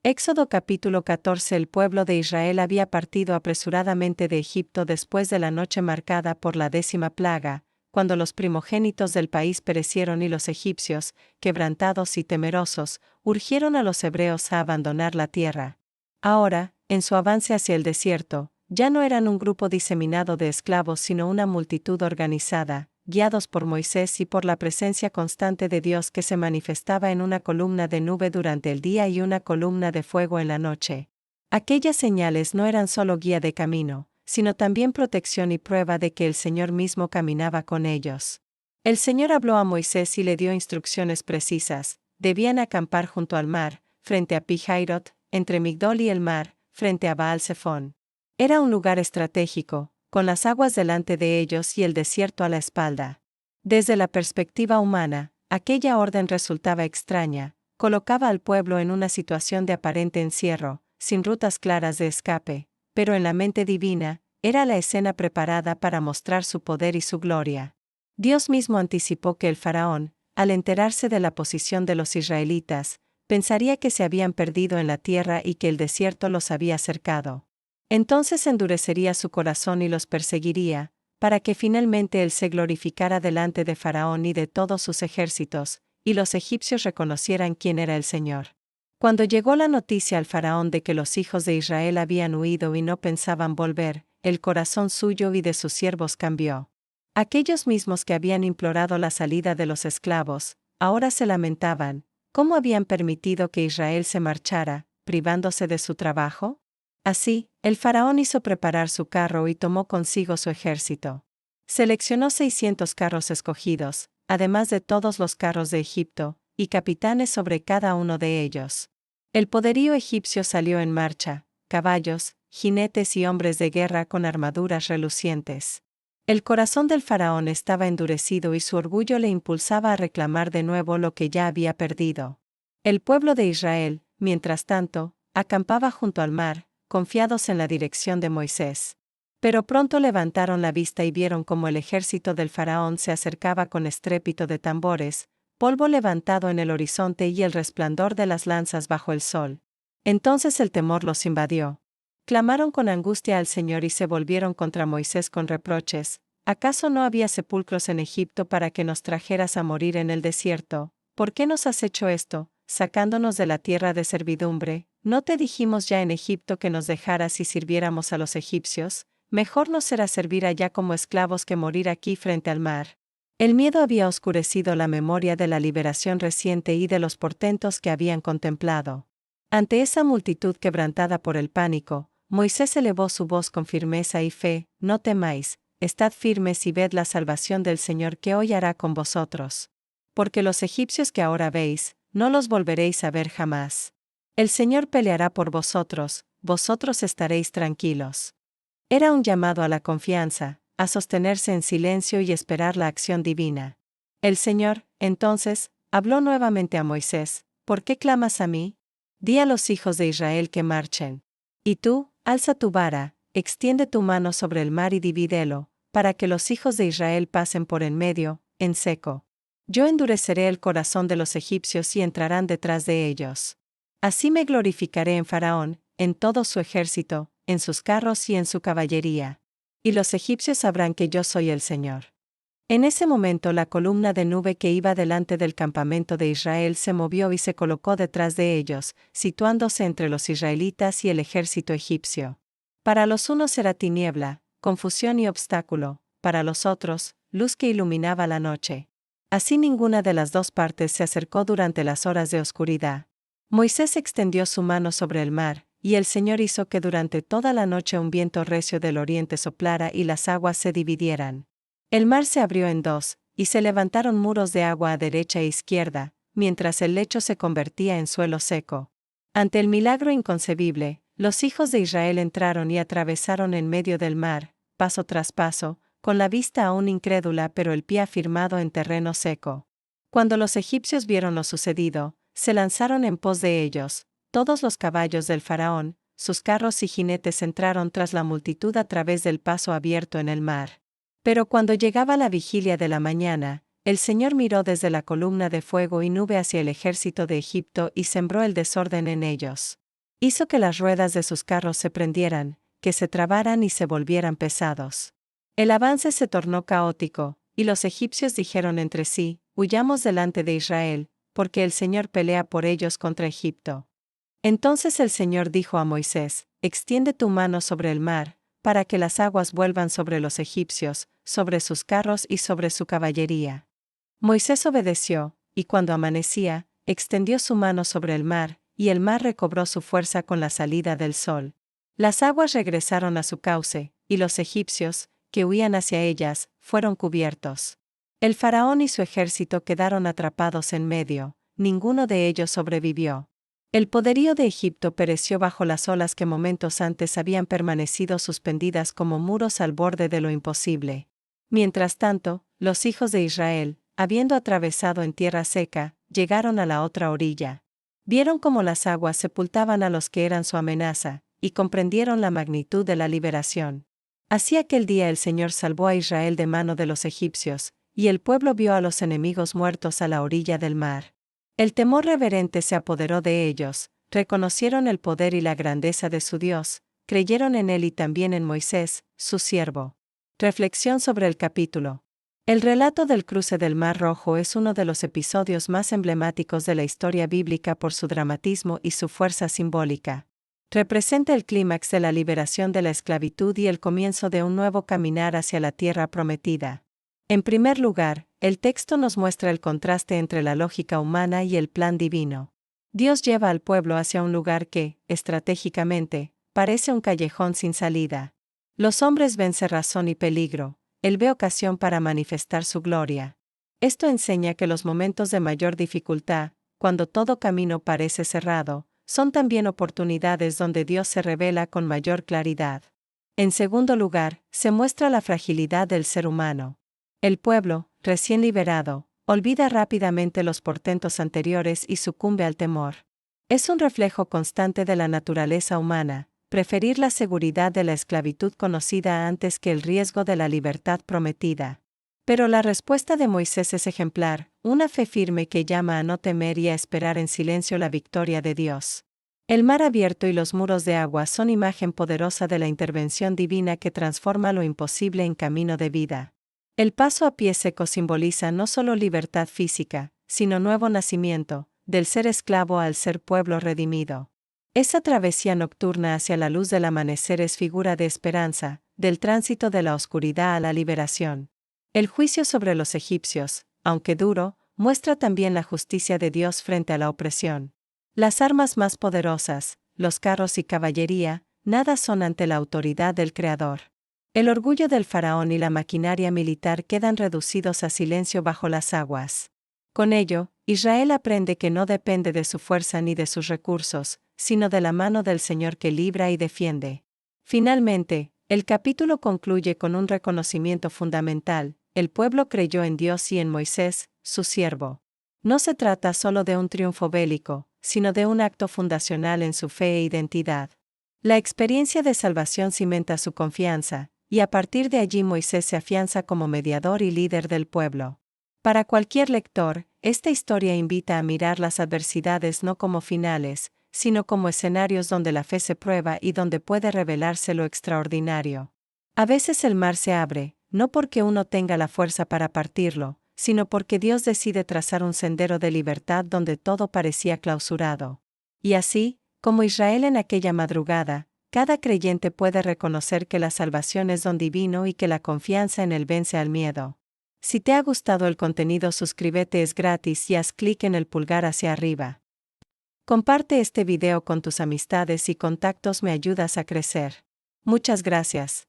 Éxodo capítulo 14. El pueblo de Israel había partido apresuradamente de Egipto después de la noche marcada por la 10ª plaga, cuando los primogénitos del país perecieron y los egipcios, quebrantados y temerosos, urgieron a los hebreos a abandonar la tierra. Ahora, en su avance hacia el desierto, ya no eran un grupo diseminado de esclavos sino una multitud organizada, guiados por Moisés y por la presencia constante de Dios que se manifestaba en una columna de nube durante el día y una columna de fuego en la noche. Aquellas señales no eran solo guía de camino, sino también protección y prueba de que el Señor mismo caminaba con ellos. El Señor habló a Moisés y le dio instrucciones precisas. Debían acampar junto al mar, frente a Pi-Hairot, entre Migdol y el mar, frente a Baal-Zephón. Era un lugar estratégico, con las aguas delante de ellos y el desierto a la espalda. Desde la perspectiva humana, aquella orden resultaba extraña, colocaba al pueblo en una situación de aparente encierro, sin rutas claras de escape, pero en la mente divina, era la escena preparada para mostrar su poder y su gloria. Dios mismo anticipó que el faraón, al enterarse de la posición de los israelitas, pensaría que se habían perdido en la tierra y que el desierto los había cercado. Entonces endurecería su corazón y los perseguiría, para que finalmente él se glorificara delante de Faraón y de todos sus ejércitos, y los egipcios reconocieran quién era el Señor. Cuando llegó la noticia al Faraón de que los hijos de Israel habían huido y no pensaban volver, el corazón suyo y de sus siervos cambió. Aquellos mismos que habían implorado la salida de los esclavos, ahora se lamentaban, ¿cómo habían permitido que Israel se marchara, privándose de su trabajo? Así, el faraón hizo preparar su carro y tomó consigo su ejército. Seleccionó 600 carros escogidos, además de todos los carros de Egipto, y capitanes sobre cada uno de ellos. El poderío egipcio salió en marcha, caballos, jinetes y hombres de guerra con armaduras relucientes. El corazón del faraón estaba endurecido y su orgullo le impulsaba a reclamar de nuevo lo que ya había perdido. El pueblo de Israel, mientras tanto, acampaba junto al mar, confiados en la dirección de Moisés. Pero pronto levantaron la vista y vieron cómo el ejército del faraón se acercaba con estrépito de tambores, polvo levantado en el horizonte y el resplandor de las lanzas bajo el sol. Entonces el temor los invadió. Clamaron con angustia al Señor y se volvieron contra Moisés con reproches. ¿Acaso no había sepulcros en Egipto para que nos trajeras a morir en el desierto? ¿Por qué nos has hecho esto, sacándonos de la tierra de servidumbre? ¿No te dijimos ya en Egipto que nos dejaras y sirviéramos a los egipcios? Mejor nos será servir allá como esclavos que morir aquí frente al mar. El miedo había oscurecido la memoria de la liberación reciente y de los portentos que habían contemplado. Ante esa multitud quebrantada por el pánico, Moisés elevó su voz con firmeza y fe: no temáis, estad firmes y ved la salvación del Señor que hoy hará con vosotros. Porque los egipcios que ahora veis, no los volveréis a ver jamás. El Señor peleará por vosotros, vosotros estaréis tranquilos. Era un llamado a la confianza, a sostenerse en silencio y esperar la acción divina. El Señor, entonces, habló nuevamente a Moisés: ¿por qué clamas a mí? Di a los hijos de Israel que marchen. Y tú, alza tu vara, extiende tu mano sobre el mar y divídelo, para que los hijos de Israel pasen por en medio, en seco. Yo endureceré el corazón de los egipcios y entrarán detrás de ellos. Así me glorificaré en Faraón, en todo su ejército, en sus carros y en su caballería. Y los egipcios sabrán que yo soy el Señor. En ese momento la columna de nube que iba delante del campamento de Israel se movió y se colocó detrás de ellos, situándose entre los israelitas y el ejército egipcio. Para los unos era tiniebla, confusión y obstáculo; para los otros, luz que iluminaba la noche. Así ninguna de las dos partes se acercó durante las horas de oscuridad. Moisés extendió su mano sobre el mar, y el Señor hizo que durante toda la noche un viento recio del oriente soplara y las aguas se dividieran. El mar se abrió en dos, y se levantaron muros de agua a derecha e izquierda, mientras el lecho se convertía en suelo seco. Ante el milagro inconcebible, los hijos de Israel entraron y atravesaron en medio del mar, paso tras paso, con la vista aún incrédula pero el pie afirmado en terreno seco. Cuando los egipcios vieron lo sucedido, se lanzaron en pos de ellos. Todos los caballos del faraón, sus carros y jinetes entraron tras la multitud a través del paso abierto en el mar. Pero cuando llegaba la vigilia de la mañana, el Señor miró desde la columna de fuego y nube hacia el ejército de Egipto y sembró el desorden en ellos. Hizo que las ruedas de sus carros se prendieran, que se trabaran y se volvieran pesados. El avance se tornó caótico, y los egipcios dijeron entre sí: «Huyamos delante de Israel, porque el Señor pelea por ellos contra Egipto». Entonces el Señor dijo a Moisés: «Extiende tu mano sobre el mar, para que las aguas vuelvan sobre los egipcios, sobre sus carros y sobre su caballería». Moisés obedeció, y cuando amanecía, extendió su mano sobre el mar, y el mar recobró su fuerza con la salida del sol. Las aguas regresaron a su cauce, y los egipcios, que huían hacia ellas, fueron cubiertos. El faraón y su ejército quedaron atrapados en medio, ninguno de ellos sobrevivió. El poderío de Egipto pereció bajo las olas que momentos antes habían permanecido suspendidas como muros al borde de lo imposible. Mientras tanto, los hijos de Israel, habiendo atravesado en tierra seca, llegaron a la otra orilla. Vieron cómo las aguas sepultaban a los que eran su amenaza, y comprendieron la magnitud de la liberación. Así aquel día el Señor salvó a Israel de mano de los egipcios, y el pueblo vio a los enemigos muertos a la orilla del mar. El temor reverente se apoderó de ellos, reconocieron el poder y la grandeza de su Dios, creyeron en él y también en Moisés, su siervo. Reflexión sobre el capítulo. El relato del cruce del Mar Rojo es uno de los episodios más emblemáticos de la historia bíblica por su dramatismo y su fuerza simbólica. Representa el clímax de la liberación de la esclavitud y el comienzo de un nuevo caminar hacia la tierra prometida. En primer lugar, el texto nos muestra el contraste entre la lógica humana y el plan divino. Dios lleva al pueblo hacia un lugar que, estratégicamente, parece un callejón sin salida. Los hombres ven cerrazón y peligro, él ve ocasión para manifestar su gloria. Esto enseña que los momentos de mayor dificultad, cuando todo camino parece cerrado, son también oportunidades donde Dios se revela con mayor claridad. En segundo lugar, se muestra la fragilidad del ser humano. El pueblo, recién liberado, olvida rápidamente los portentos anteriores y sucumbe al temor. Es un reflejo constante de la naturaleza humana, preferir la seguridad de la esclavitud conocida antes que el riesgo de la libertad prometida. Pero la respuesta de Moisés es ejemplar, una fe firme que llama a no temer y a esperar en silencio la victoria de Dios. El mar abierto y los muros de agua son imagen poderosa de la intervención divina que transforma lo imposible en camino de vida. El paso a pie seco simboliza no solo libertad física, sino nuevo nacimiento, del ser esclavo al ser pueblo redimido. Esa travesía nocturna hacia la luz del amanecer es figura de esperanza, del tránsito de la oscuridad a la liberación. El juicio sobre los egipcios, aunque duro, muestra también la justicia de Dios frente a la opresión. Las armas más poderosas, los carros y caballería, nada son ante la autoridad del Creador. El orgullo del faraón y la maquinaria militar quedan reducidos a silencio bajo las aguas. Con ello, Israel aprende que no depende de su fuerza ni de sus recursos, sino de la mano del Señor que libra y defiende. Finalmente, el capítulo concluye con un reconocimiento fundamental: el pueblo creyó en Dios y en Moisés, su siervo. No se trata solo de un triunfo bélico, sino de un acto fundacional en su fe e identidad. La experiencia de salvación cimenta su confianza, y a partir de allí Moisés se afianza como mediador y líder del pueblo. Para cualquier lector, esta historia invita a mirar las adversidades no como finales, sino como escenarios donde la fe se prueba y donde puede revelarse lo extraordinario. A veces el mar se abre, no porque uno tenga la fuerza para partirlo, sino porque Dios decide trazar un sendero de libertad donde todo parecía clausurado. Y así, como Israel en aquella madrugada, cada creyente puede reconocer que la salvación es don divino y que la confianza en él vence al miedo. Si te ha gustado el contenido, suscríbete, es gratis y haz clic en el pulgar hacia arriba. Comparte este video con tus amistades y contactos, me ayudas a crecer. Muchas gracias.